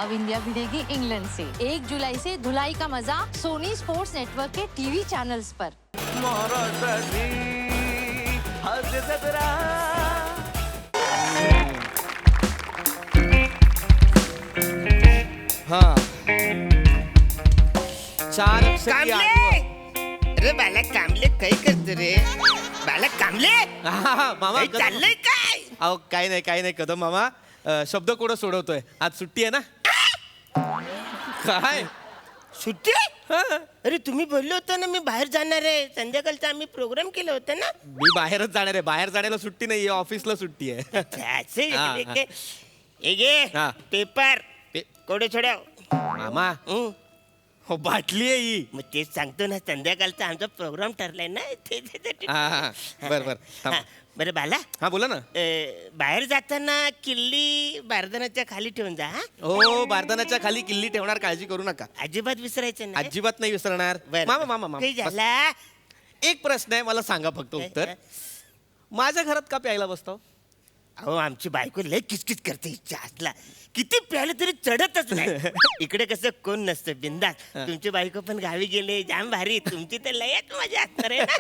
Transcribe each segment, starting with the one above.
अब India भिड़ेगी England से। 1 जुलाई से धुलाई का मजा सोनी स्पोर्ट्स नेटवर्क के टीवी चैनल्स पर। हाँ 4 अक्षर की कामले अरे बालक कामले काय करतो रे बालक कामले मामा काही चाललंय काय अहो काही नाही कदम मामा शब्दकोड सोडवतोय आज सुट्टी आहे ना काय सुट्टी हा. अरे तुम्ही बोललो होता ना मी बाहेर जाणार आहे संध्याकाळचा आम्ही प्रोग्राम केला होता ना मी बाहेरच जाणार आहे बाहेर जाण्याला सुट्टी नाहीये ऑफिसला सुट्टी आहे असं हा, आहे हा. काय? हे घे हा. पेपर कोडे छोड्या मामा हो बाटली आहे ही मग तेच सांगतो ना संध्याकाळचा आमचा प्रोग्राम ठरलाय ना हा. बर हा, बरं बाला हा बोला ना बाहेर जाताना किल्ली बारदानाच्या खाली ठेवून जा हा हो बारदानाच्या खाली किल्ली ठेवणार काळजी करू नका अजिबात विसरायचं नाही अजिबात नाही विसरणार बरं. मामा मामा मामा काही बस. झाला एक प्रश्न आहे मला सांगा फक्त उत्तर माझ्या घरात का प्यायला बसतो अहो आमची बायको लय किचकिच करते हिच्या हातला किती प्यायला तरी चढतच नाही इकडे कसं कोण नसतं बिंदास तुमची बायको पण गावी गेले जाम भारी तुमची तर लयच मजा असणार आहे ना.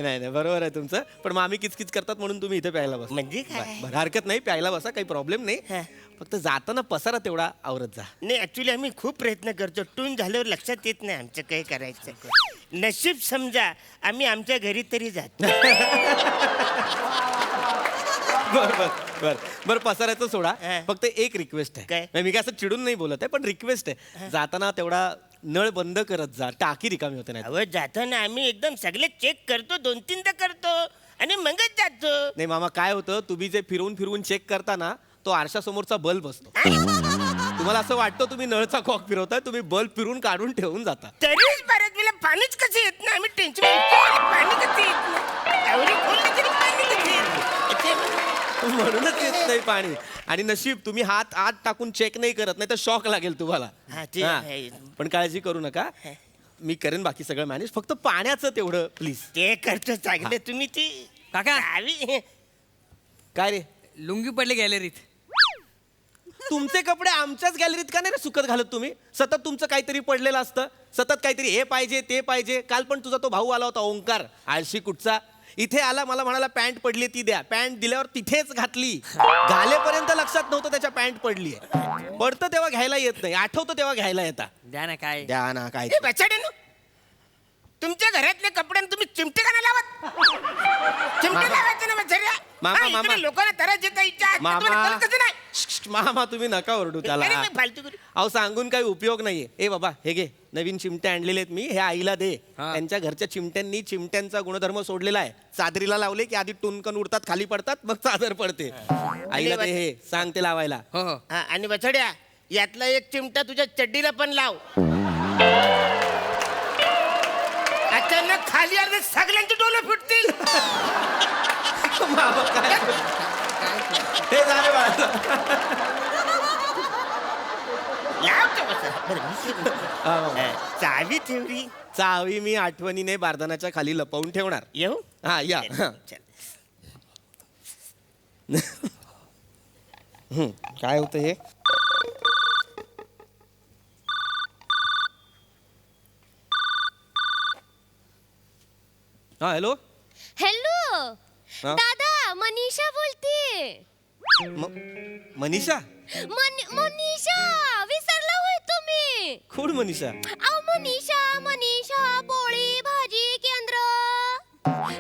नाही बरोबर आहे तुमचं पण मग आम्ही किचकिच करतात म्हणून तुम्ही इथे प्यायला बस म्हणजे काय बरं हरकत नाही प्यायला बसा काही प्रॉब्लेम नाही हा. फक्त जाताना पसारा तेवढा आवरत जा नाही ऍक्च्युली आम्ही खूप प्रयत्न करतो टून झाल्यावर लक्षात येत नाही आमचं काही करायचं नशीब समजा आम्ही आमच्या घरी तरी जातो बर पसाराचं सोडा हा. फक्त एक रिक्वेस्ट आहे काय? म्हणजे मी काय असं चिडून नाही बोलत आहे पण रिक्वेस्ट आहे जाताना तेवढा नळ बंद करत जा टाकी रिकामी होते नाही अहो जाताना आम्ही एकदम सगळे चेक करतो 2-3दा करतो आणि मगच जातो नाही मामा काय होतं तुम्ही जे फिरवून फिरवून चेक करता ना तो आरशासमोरचा बल्ब असतो तुम्हाला असं वाटतं तुम्ही नळचा कॉक फिरवताय तुम्ही बल्ब फिरून काढून ठेवून जाता तरीच बऱ्याच वेळेला पाणीच कसं येत नाही आम्ही टेन्शन पाणी कसं येत नाही एवढी खोलली तरी पाणी कसं येत नाही? म्हणूनच येत नाही पाणी आणि नशीब तुम्ही हात आत टाकून चेक नाही करत नाही तर शॉक लागेल तुम्हाला हा, ते हा. आहे. पण काळजी करू नका मी करेन बाकी सगळं मॅनेज फक्त पाण्याचं तेवढं प्लीज ते करतो चांगलं तुम्ही ती काका. गावी काय रे लुंगी पडली गॅलरीत तुमचे कपडे आमच्याच गॅलरीत का नाही रे सुकत घालत तुम्ही सतत तुमचं काहीतरी पडलेलं असतं सतत काहीतरी हे पाहिजे ते पाहिजे काल पण तुझा तो भाऊ आला होता ओंकार आळशी कुठचा इथे आला मला म्हणाला पॅन्ट पडली ती द्या पॅन्ट दिल्यावर तिथेच घातली घालेपर्यंत लक्षात नव्हतं त्याच्या पॅन्ट पडली पडतं तेव्हा घ्यायला येत नाही आठवतं तेव्हा घ्यायला येता द्या ना काय द्या ना काय हे बचाड्यानो तुमच्या घरातल्या कपड्यांना तुम्ही चिमटे का नाही लावत चिमटे लावायचे ना बचाड्या मामा. लोकांना त्रास देता इच्छा मामा. कसं नाही मामा तुम्ही नका ओरडू त्याला अरे, मी फालतू करू. अहो सांगून काही उपयोग नाहीये ए बाबा हे घे नवीन चिमटे आणलेले आहेत मी हे आईला दे हा. त्यांच्या घरच्या चिमट्यांनी चिमट्यांचा गुणधर्म सोडलेला आहे चादरीला लावले की आधी टुनकन उडतात खाली पडतात मग चादर पडते आईला दे हे सांग ते लावायला हो हो हा, आणि बछड्या यातला एक चिमटा तुझ्या चड्डीला पण लाव अचानक खाली आले सगळ्यांचे डोळे फुटतील हे झाले बाळा. लावतो बसा. बरं, मी काय म्हणतो? चावी ठेवली चावी मी आठवणीने बारदानाच्या खाली लपवून ठेवणार येऊ हा या हा. चल. काय होतं हे हा हॅलो हॅलो हा? दादा मनीषा बोलते मनीषा मनीषा विसरला होय तुम्ही खूड मनीषा अहो मनीषा मनीषा पोळी भाजी केंद्र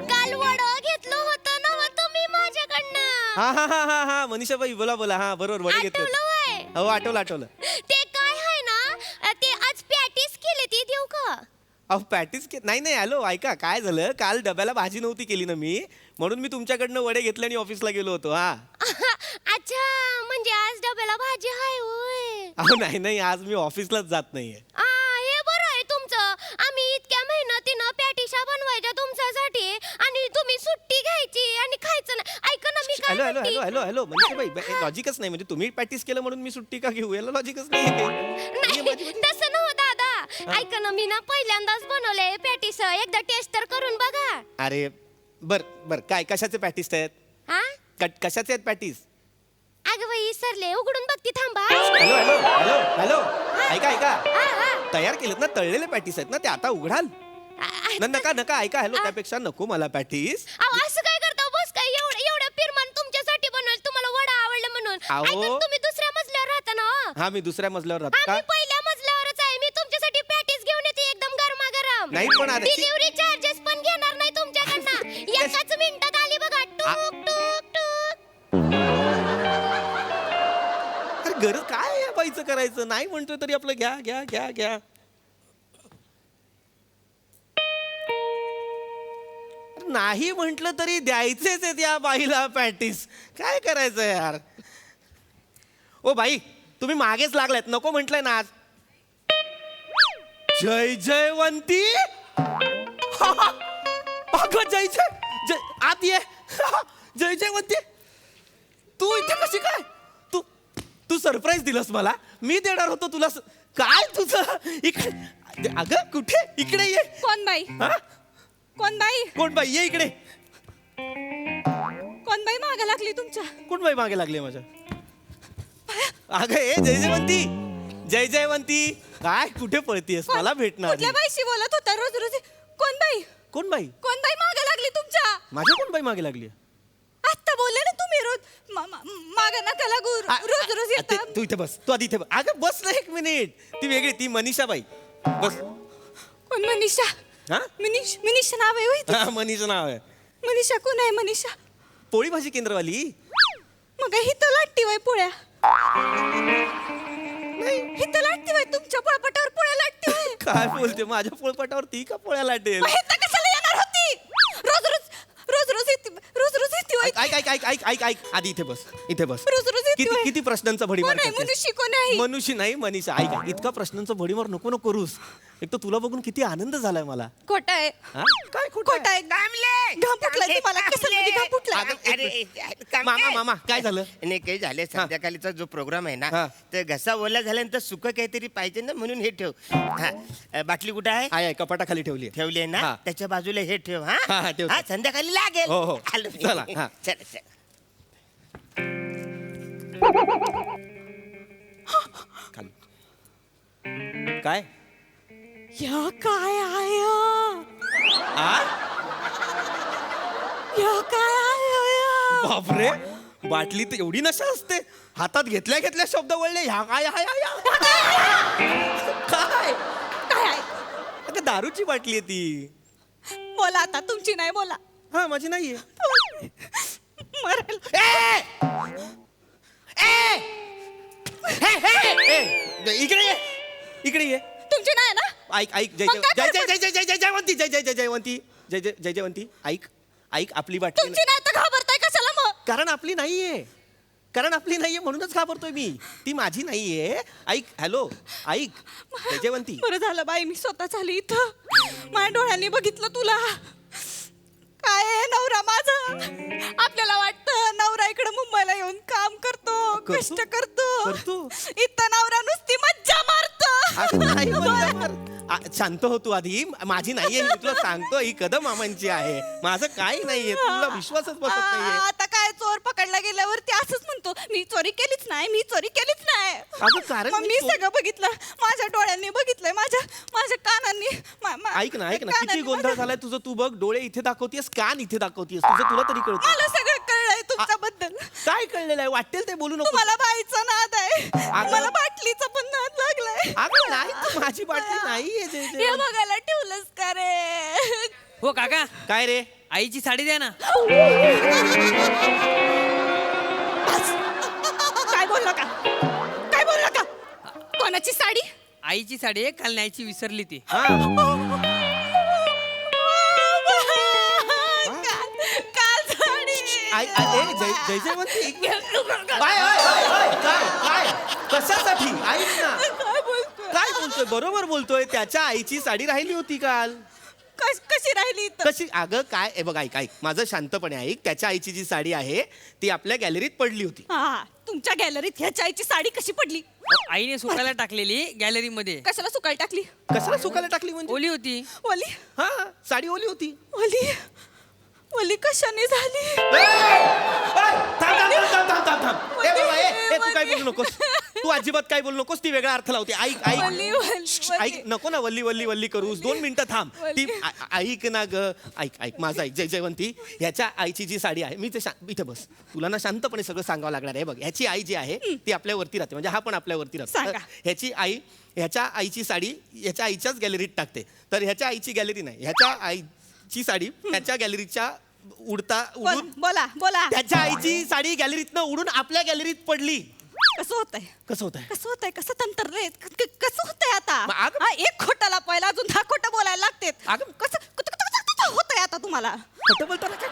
काल वड घेतलं होतं ना तुम्ही माझ्याकडनं हा हा हा हा हा मनीषा बाई बोला बोला हा बरोबर वडे घेतले आठवलं होय हो आठवलं ते काय आहे ना ते आज पॅटीस केले ती देऊ का अहो पॅटीस नाही हॅलो ऐका काय झालं काल डब्याला भाजी नव्हती केली ना मी म्हणून मी तुमच्याकडनं वडे घेतले आणि ऑफिसला गेलो होतो हा अच्छा म्हणजे आज डब्याला भाजी आहे होय अहो नाही आज मी ऑफिसलाच जात नाहीये हे बरं आहे तुमचं आम्ही इतक्या मेहनतीनं पॅटिशा बनवायच्या तुमच्यासाठी आणि तुम्ही सुट्टी घ्यायची आणि खायचं नाही ऐका ना मी काय हॅलो हॅलो म्हणते. हॅलो हॅलो हॅलो मनीषा बाई लॉजिकच नाही म्हणजे तुम्ही प्रॅक्टिस केलं म्हणून मी सुट्टी का घेऊ याला लॉजिकच नाही नाही तसं नव्ह दादा ऐका ना मी ना पहिल्यांदाच बनवले पॅटिस एकदा टेस्ट तर करून बघा अरे बर काय कशाचे पॅटीस आहेत हा कशाचे आहेत पॅटीस अगं बाई सरले उघडून बघती थांबा. हॅलो हॅलो हॅलो हॅलो ऐका ऐका हा, हा. तयार केलेत ना तळलेले पॅटीस आहेत ना ते आता उघडाल नका नका ऐका हॅलो त्यापेक्षा नको मला पॅटीस अहो, असं काय करता बस काय एवढं पिरमान तुमच्यासाठी बनवलं तुम्हाला वडा आवडलं म्हणून. अहो. ऐका, तुम्ही दुसऱ्या मजल्यावर राहता ना हो? हा मी दुसऱ्या मजल्यावर राहतो का आम्ही पहिल्या मजल्यावरच आहे. मी तुमच्यासाठी पॅटीस घेऊन येते एकदम गरमागरम. नाही, पण आता- डिलिव्हरी चार्जेस पण घेणार नाही तुमच्याकडनं. एकाच मिनिटात आली बघा. टूक टूक टूक. अरे गरज काय आहे या बाईचं करायचं नाही म्हणतोय तरी आपलं घ्या घ्या घ्या घ्या नाही म्हटलं तरी द्यायचेच आहेत या बाईला पॅटीस काय करायचं यार ओ बाई तुम्ही मागेच लागलात नको म्हटलंय ना आज जय जयवंती अगं जय जय जय आत ये जय जयवंती तू इथे कशी काय तू तू सरप्राईज दिलंस मला मी देणार होतो तुला काय तुझं इकडे अगं कुठे इकडे ये कोण बाई हा कोण बाई कोण बाई ये इकडे कोण बाई मागे लागली तुमच्या कोण बाई मागे लागली माझ्या अगं ए जय जयवंती जय जयवंती काय कुठे पळतीयस कोण- मला भेटणार कुठल्या बाईशी बोलत होता रोज रोज कोण बाई कोण बाई मागे लागली तुमच्या माझ्या कोण बाई मागे लागली आत्ता बोलले ना तुम्ही रोज मागे नका लागू रोज रोज ते- येतात तू इथे बस तू आधी इथे बस अगं बस ना एक मिनिट ती वेगळी ती मनीषा बाई बस कोण मनीषा हा मनीषा नाव आहे होय हा, मनीषा नाव आहे मनीषा कोण आहे मनीषा पोळी भाजी केंद्रवाली मग ही तर लाटती वय पोळ्या ही तर लाटती वय तुमच्या पोळपाटावर पोळ्या लाटती वय काय बोलते माझ्या पोळपाटावर ती का पोळ्या लाटेल मग हिथं कशाला येणार होती रोज रोज येते वय ऐक ऐक ऐक ऐक ऐक ऐक आधी इथे बस इथे बस रोज रोज येते किती वय. किती प्रश्नांचा भडीमार कोण आहे करतेस? मनुष्य कोण आहे मनुष्य नाही मनीषा ऐक इतका प्रश्नांचा भडीमार नको नको करूस एक तर तुला बघून किती आनंद झालाय मला खोटा आहे हा? काय खोटं खोटा आहे घाम फुटलाय तुम्हाला केसांमध्ये घाम फुटलाय अगं, अरे मामा मामा काय झालं नाही काही झाले संध्याकाळीचा जो प्रोग्राम आहे ना हा. तर घसा ओला झाल्यानंतर सुक काहीतरी पाहिजे ना म्हणून हे ठेव हा. बाटली कुठं आहे आहे कपाटाखाली ठेवली आहे. ठेवली आहे ना हा. त्याच्या बाजूला हे ठेव हा, हा, ठेवतो. हा संध्याकाळी लागेल हो, हो. आलो मी. चला, हा. चला चला खाली. काय या काय आहे आ या काय आहे बापरे बाटली तर एवढी नशा असते हातात घेतल्या घेतल्या शब्द वळले ह्या काय ह्या काय काय आहे अगं दारूची बाटली आहे ती बोला आता तुमची नाही बोला हा माझी नाहीये मरेल इकडे ये इकडे ये तुमची नाही ना ऐक ऐक जय मग जय काय जय जय जय जय जय जयवंती जय जय जय जयवंती जय जय जय जयवंती ऐक ऐक आपली बाटली तुमची नाही तर घाबरताय कशाला मग कारण आपली नाहीये कारण आपली नाहीये म्हणूनच घाबरतोय मी ती माझी नाहीये ऐक हॅलो ऐक जय जयवंती बरं झालं बाई मी स्वतः झाली इथं माझ्या डोळ्यांनी बघितलं तुला काय आहे नवरा माझा आपल्याला वाटतं नवरा इकडे मुंबईला येऊन काम करतो कष्ट करतो? करतो इथं नवरा नुसती मज्जा मारतो असं नाही म्हणणार. शांत हो तू आधी माझी नाहीये मी तुला सांगतो ही कदम मामांची आहे माझं काही नाहीये तुला विश्वासच बसत नाहीये आता काय चोर पकडला गेल्यावरती असंच म्हणतो मी चोरी केलीच अगं, नाही कारण मग मी मी चोर- सगळं बघितलं माझ्या डोळ्यांनी बघितलंय माझ्या कानांनी ऐक ना किती कानांनी गोंधळ माझ्या- झालाय तुझं तू बघ डोळे इथे दाखवतेस कान इथे दाखवतेस तुझं तुला तरी कळतं मला सगळं कळलंय तुमच्याबद्दल काय कळलेलं आहे वाटेल ते बोलू नको तुम्हाला बाईचा नाद आहे अगं- मला बाटलीचा पण नाद लागलाय अगं नाही तू माझी बाटली नाहीये जय हे जय बघायला ठेवलंस का रे हो काका काय रे आईची साडी द्या ना काय बोलला का कोणाची साडी आईची साडी आहे काल न्यायची विसरली ती हा काल साडी जय जय जयवंती काय कशासाठी ऐक ना काय बोलतोय काय बोलतोय बरोबर बोलतोय त्याच्या आईची साडी राहिली होती काल कशी राहिली इथं? कशी अगं काय बघ ऐक ऐक माझं शांतपणे ऐक त्याच्या आईची जी साडी आहे ती आपल्या गॅलरीत पडली होती हा तुमच्या गॅलरीत ह्याच्या आईची साडी कशी पडली आईने सुकायला टाकलेली गॅलरी मध्ये कशाला सुकायला टाकली कशाला सुकायला टाकली म्हणजे ओली होती ओली हा साडी ओली होती ओली कशाने झाली थांब थांब थांब थांब थांब थांब ए बाबा नकोस, तू अजिबात काय बोलू नकोस, ती वेगळा अर्थ लावते. ऐक ऐक वल्ली, वल्ली, श्श्श, ऐक, नको ना वल्ली वल्ली वल्ली करूस, 2 मिनिटं थांब. ती ऐक ना ग, ऐक ऐक माझं ऐक. जयवंती, ह्याच्या आईची जी साडी आहे, मी ते इथे बस, तुला ना शांतपणे सगळं सांगावं लागणार आहे. बघ, ह्याची आई जी आहे ती आपल्यावरती राहते, म्हणजे हा पण आपल्यावरती राहतो. सांगा. ह्याची आई ह्याच्या आईची साडी ह्याच्या आईच्याच गॅलरीत टाकते, तर ह्याच्या आईची गॅलरी नाही, ह्याच्या आईची साडी ह्याच्या गॅलरीच्या उडून बोला बोला. त्याच्या आईची साडी गॅलरीतनं उडून आपल्या गॅलरीत पडली. कसं होतंय कसं होत आहे? कसं होतंय, कसं तंत्रलंय, कसं होतंय आता? मग अगं- हा, एक खोटा लपवायला अजून 10 खोटं बोलायला लागते. अगं- कसं होतंय आता तुम्हाला? खोटं बोलताना काय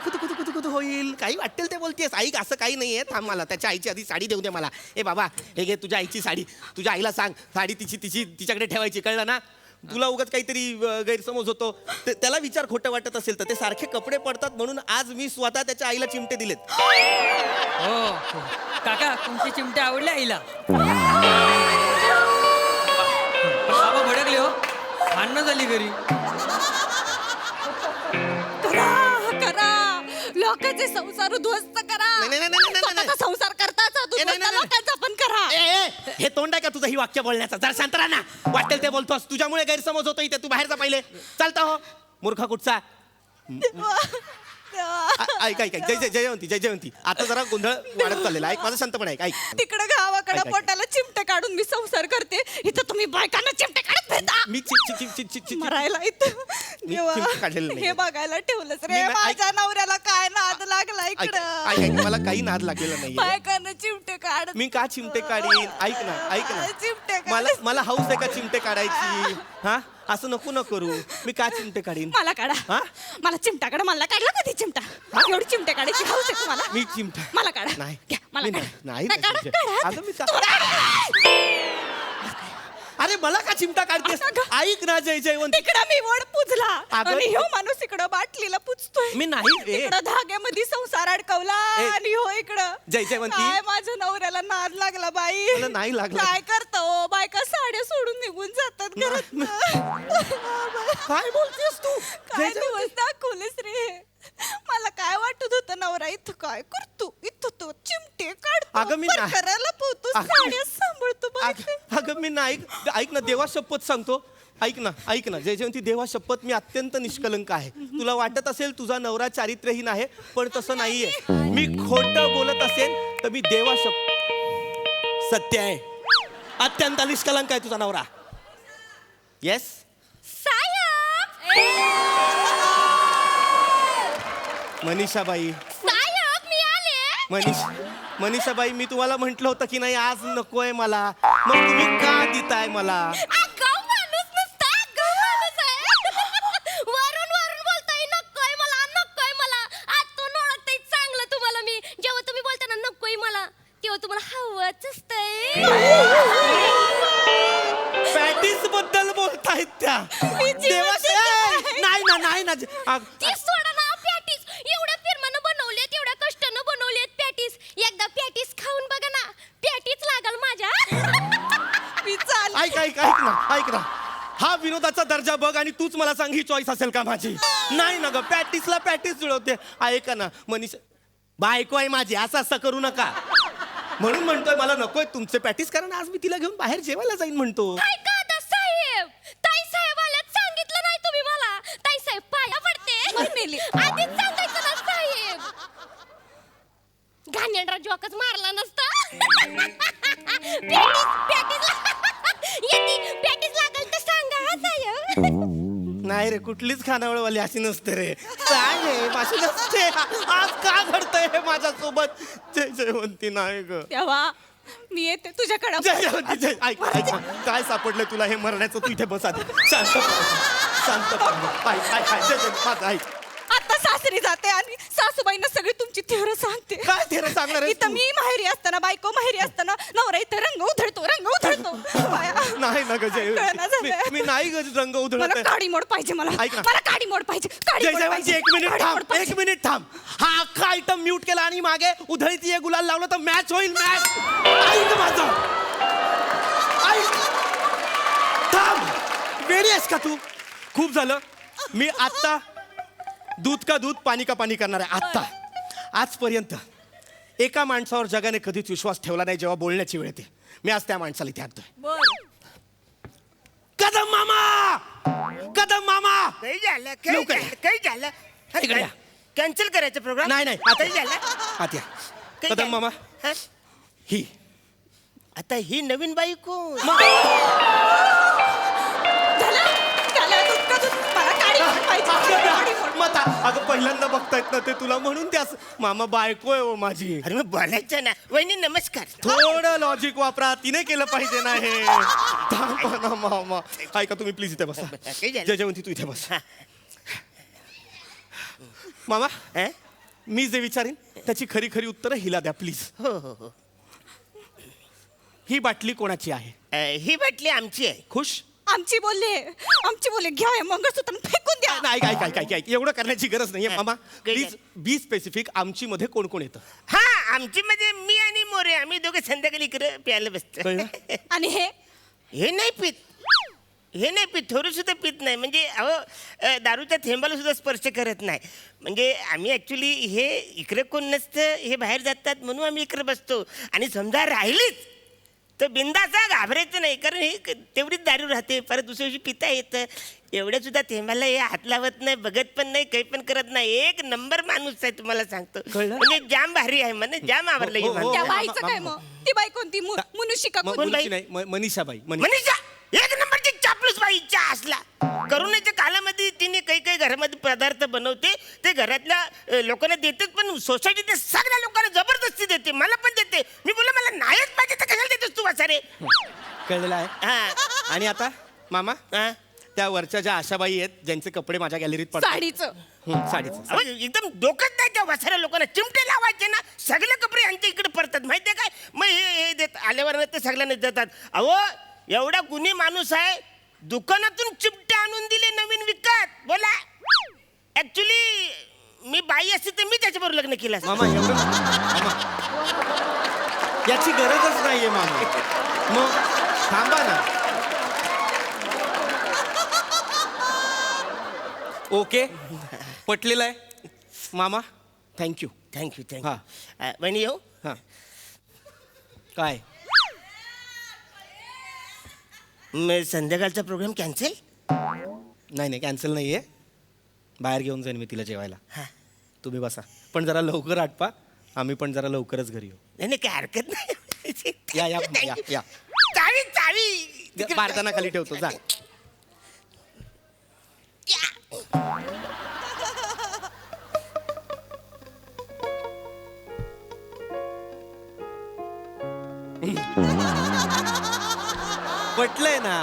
खुदू होईल, काही वाटेल ते बोलतेस. ऐक, असं काही नाहीये, थांब, मला त्याच्या आईची आधी साडी देऊ दे मला. ए बाबा, हे घे तुझ्या आईची साडी, तुझ्या आईला सांग साडी तिच्याकडे ठेवायची, कळलं ना? तुला उगाच काहीतरी गैरसमज होतो, त्याला विचार खोटं वाटत असेल तर ते सारखे कपडे पडतात, म्हणून आज मी स्वतः त्याच्या आईला चिमटे दिलेत. हो काका, तुमचे चिमटे आवडले आईला? बाबा भडकले हो, भांडणं झाली घरी. करा लोकांचे संसार उद्ध्वस्त करा. नाही, नाही, नाही, नाही, नाही. स्वतःचा संसार करताच नाही, नाही, नाही. लोकांचा पण करा. हे तोंड आहे का तुझं ही वाक्य बोलण्याचं? जरा शांत राहा ना, वाटेल ते बोलतोस, तुझ्यामुळे गैरसमज होतो इथे. तू बाहेर जा पहिले, चालता हो मूर्खा कुठचा. ऐक ऐक ऐक, जयवंती, आता जरा गोंधळ वाढत चाललेला. ऐक, माझं शांतपणे ऐक. तिकडे गावाकडे ऐक. पोटाला चिमटे काढून मी संसार करते, इथं तुम्ही बायकांना चिमटे काढत फिरता. मी मरायला इथं देवा, चिमटे काढलेलं नाहीये. हे बघायला ठेवलंच मी रे. ना- ऐक. माझ्या नवऱ्याला काय नाद लागला ऐक इकडं. ऐक, मला काही नाद लागलेला नाहीये. बायकांना चिमटे काढ. मी का चिमटे काढीन? ऐक ना चिमटे काढ. मला हौस आहे का चिमटे काढायची? हा, असं नको न करू. मी का चिमटे काढीन? मला काढा. हा? मला चिमटा काढा. मला काढला कधी चिमटा? एवढी चिमटे काढायची हौस आहे तुम्हाला? मी चिमटा मला काढा. नाही. घ्या, मला मी काढा. नाही काढा, चिमटे. काढा. अगं मी का- तुम्हाला- अरे मला का चिमटा काढतेस? अगं. ऐक ना जयवंती, तिकडं मी वड पुजला अगं. आणि ह्यो माणूस इकडं बाटलीला पुजतोय. मी नाही रे. तिकडं धाग्यामध्ये संसार अडकवला ए, आणि हो इकडं जयवंती. काय माझ्या नवऱ्याला नाद लागला बाई. मला नाही लागला. काय करतो हो? बायका साड्या सोडून निघून जातात घरात. काय बोलतेस तू? काय दिवस दाखवलेस रे. मला काय वाटत होतं, नवरा इथं काय करतो, इथं तो चिमटे काढतो, अगं मी नाही. परकराला पोहतो, अगं. साड्या सांभाळतो बायका. अगं मी नाही. ऐक ना, देवा शपथ सांगतो, ऐक ना जयजयवंती, देवा शपथ, मी अत्यंत निष्कलंक आहे. तुला वाटत असेल तुझा नवरा चारित्र्यहीन आहे, पण तसं नाहीये. मी खोटं बोलत असेल तर मी देवा शपथ, सत्य आहे, अत्यंत निष्कलंक आहे तुझा नवरा. येस. मनीषाबाई, साहेब मी आले. मनीषाबाई, मी तुम्हाला म्हंटल होतं की नाही आज नकोय मला, मग तुम्ही का देताय मला? गाव माणूस नुसता गाव माणूस आहे. वरून बोलताय नकोय मला. आतून ओळखताय चांगलं तुम्हाला मी. जेव्हा तुम्ही बोलता ना नकोय मला, तेव्हा तुम्हाला हवंच असतंय. पॅटीस बद्दल बोलतायत त्या. नाही ना ती सोडा ना पॅटीस. एवढ्या फिरमानं बनवलेत, एवढ्या कष्टानं बनवलेत पॅटीस. एकदा पॅटीस खाऊन बघा ना, पॅटीस लागल माझ्या. मी चाल ऐक ना, हा विनोदाचा दर्जा बघ आणि तूच मला सांग ही चॉईस असेल का माझी? नाही ना ग, पॅटीसला पॅटीस जुळवते. ऐका ना मनीषा, बायको आहे माझी, असं करू नका. म्हणून म्हणतोय मला नकोय तुमचे पॅटीस, कारण आज मी तिला घेऊन बाहेर जेवायला जाईन म्हणतो. काय का साहेब, ताई साहेब आल्यात, सांगितलं नाही तुम्ही मला. ताई साहेब पाया पडते. मेली. आधीच सांगायचं ना साहेब. घाणेरडा जॉकच मारला नसता. पॅटीस लागल तर सांगा हा साहेब. नाही रे, कुठलीच खानावळवाली अशी नसते रे. काय रे, अशी नसते. आज का घडतंय हे माझ्यासोबत? जयवंती नाही ग. तेव्हा मी येते तुझ्याकडे. जयवंती, ऐक, काय सापडलंय तुला हे मरण्याचं? तू इथे बसा, शांत ऐक. आता सासरी जाते आणि सासूबाईंना सगळी तुमची थेर सांगते. काय थेरं सांगणार आहेस इथं तू? मी माहेरी असताना, बायको माहेरी असताना, नवरा इथं रंग उधळतो. बाया. नाही ना ग कळना झालंय. जय, मी नाही ग रंग मला उधळत. काडी मोड पाहिजे. मला ऐक ना. काडी मोड पाहिजे. जयवंती, एक मिनिट थांब. हा अख्खा आयटम म्यूट केला आणि मागे उधळीची एक गुलाल लावलं तर मॅच होईल. मॅच ऐक माझं, ऐक. थांब, वेडी आहेस का तू? खूप झालं. मी आत्ता दूध का दूध, पाणी का पाणी करणार आहे. आत्ता आजपर्यंत एका माणसावर जगाने कधीच विश्वास ठेवला नाही जेव्हा बोलण्याची वेळ येते. मी आज त्या माणसाला इथे आणतोय. कदम मामा, कदम मामा. काही झालं लवकर या. काही झालं इकडे या. कॅन्सल करायचं प्रोग्राम. नाही नाही काही झालं आत या. काही कदम झालं? मामा हा? ही आता ही नवीन बायको. मता अगं पहिल्यांदा बघतायत ना ते तुला म्हणून त्यास मामा बायको आहे हो माझी. अरे मग बोलायचं ना. वहिनी नमस्कार. थोडं लॉजिक वापरा. तिने केलं पाहिजे ना हे. थांबा ना मामा. ऐका तुम्ही प्लीज इथे बसा. काही झालं? जयजयवंती तू इथे बस. मामा हा? मी जे विचारीन त्याची खरी खरी उत्तरं हिला द्या प्लीज. हो हो हो. ही बाटली कोणाची आहे? ही बाटली आमची आहे. खुश? आमची बोलले घ्या हे मंगळसूत्र आणि फेकून द्या. नाही ऐक एवढं करण्याची गरज नाहीये मामा. Please be specific. आमची मध्ये कोण कोण येतं? हा आमची मध्ये मी आणि मोरे आम्ही दोघे संध्याकाळी इकडे प्यायला बसतो. कळलं? आणि हे नाही पित थोडं सुद्धा पित नाही. म्हणजे अहो दारूच्या थेंबाला सुद्धा स्पर्श करत नाही. म्हणजे आम्ही ॲक्च्युली हे इकडे कोण नसतं, हे बाहेर जातात म्हणून आम्ही इकडे बसतो. आणि समजा राहिलीच तर बिंदाचा घाबरायचं नाही, कारण हे तेवढीच दारू राहते. परत दुसऱ्या दिवशी पिता येतं. एवढ्या सुद्धा थेंबाला हे हात लावत नाही, बघत पण नाही, काही पण करत नाही. एक नंबर माणूस आहे तुम्हाला सांगतो. कळलं? म्हणजे जाम भारी आहे म्हणे, जाम आवडलं हो, हे हो, माणूस. त्या हो, बाईचं मा- काय मा- मग? ती बाई कोणती? मनुष्य का कोण? मनीषी नाही मनीषाबाई. मनीषा एक नंबरची चापलूस बाई इच्छा असला. करोनाच्या काळामध्ये तिने काही घरामध्ये पदार्थ बनवते, ते घरातल्या लोकांना देतेच, पण सोसायटीतल्या सगळ्या लोकांना जबरदस्ती देते. मला पण देते. मी बोललो मला नाहीच पाहिजे तर कशाला देतोस तू वासारे. कळलेलं आहे. हा आणि आता मामा हा. त्या वरच्या ज्या आशाबाई आहेत ज्यांचे कपडे माझ्या गॅलरीत पडतात. साडीचं. अहो, एकदम डोकंच नाही त्या वासाऱ्या लोकांना. चिमटे लावायचे ना, सगळे कपडे यांच्या इकडे पडतात माहितीये काय. मग हे देत आल्यावर ते सगळ्यांना देतात. अहो एवढा गुन्हे माणूस आहे, दुकानातून चिमटे आणून दिले नवीन विकत. बोला ऍक्च्युली मी बाई असते तर मी त्याच्याबरोबर लग्न केलं असतं. मामा एवढं मामा याची गरजच नाहीये मामा. मग थांबा ना. ओके पटलेलं आहे मामा. थँक्यू. थँक्यू हा. बहिणी येऊ. हां काय मग संध्याकाळचा प्रोग्राम कॅन्सल. नाही कॅन्सल नाही आहे. बाहेर घेऊन जाईन मी तिला जेवायला. हा. तुम्ही बसा. पण जरा लवकर आटपा. आम्ही पण जरा लवकरच घरी येऊ. नाही काही हरकत नाही. या या या या. चावी बारदाना खाली ठेवतो जा. पटलंय ना.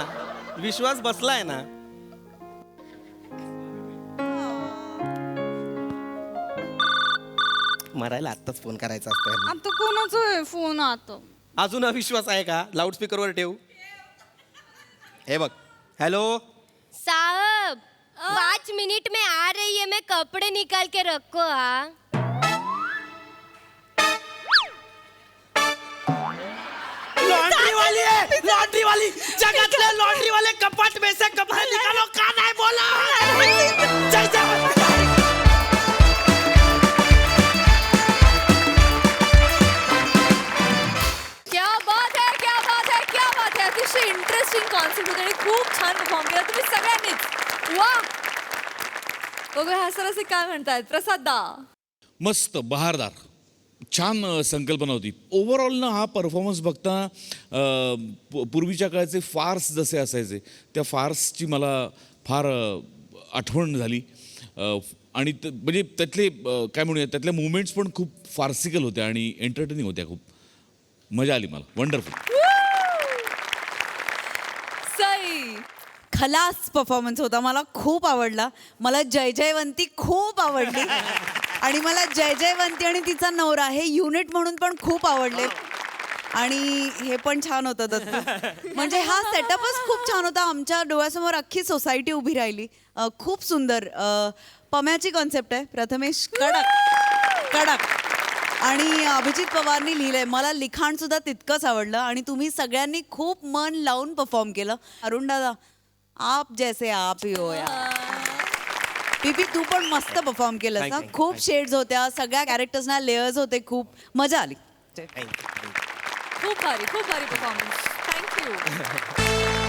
विश्वास बसलाय ना. मरायला आत्ताच फोन करायचा असतो यांना. आता कोणाचा फोन आता? अजून अविश्वास आहे का? लाऊडस्पीकरवर ठेव. हे बघ. हॅलो साहब 5 मिनट में आ रही है, मैं कपड़े निकाल के रखो. हाँ लॉन्ड्री वाली है. लॉन्ड्री वाली. जगातल्या लॉन्ड्री वाले कपाट में से कपड़े निकालो. का नाही बोला? जय जय. क्या बात है, क्या बात है, क्या बात है. अतिशय इंटरेस्टिंग कॉन्सेप्ट होते आणि खूप छान परफॉर्म केला तुम्ही सगळ्यांनीच. वा बघा ह्या सर असे काय म्हणतायत प्रसाद दा. मस्त बहारदार छान संकल्पना होती. ओव्हरऑल ना हा परफॉर्मन्स बघताना पूर्वीच्या काळचे फार्स जसे असायचे त्या फार्सची मला फार आठवण झाली. आणि म्हणजे त्यातले काय म्हणूया त्यातल्या मुवमेंट्स पण खूप फार्सिकल होत्या आणि एंटरटेनिंग होत्या. खूप मजा आली मला. वंडरफुल. सई खलास परफॉर्मन्स होता. मला खूप आवडला. मला जय जयवंती खूप आवडली आणि मला जय जयवंती आणि तिचा नवरा हे युनिट म्हणून पण खूप आवडले. आणि हे पण छान होतं दत्तू. म्हणजे हा सेटअपच खूप छान होता. आमच्या डोळ्यासमोर अख्खी सोसायटी उभी राहिली. खूप सुंदर. पम्याची कॉन्सेप्ट आहे. प्रथमेश कडक कडक आणि अभिजित पवारनी लिहिलंय. मला लिखाण सुद्धा तितकंच आवडलं आणि तुम्ही सगळ्यांनी खूप मन लावून परफॉर्म केलं. अरुण दादा आप जैसे आप ही हो यार. पीपी तू पण मस्त परफॉर्म केलंस Thank ना you. खूप शेड्स होत्या सगळ्या कॅरेक्टर्सना लेयर्स होते खूप मजा आली खूप भारी परफॉर्मन्स थँक्यू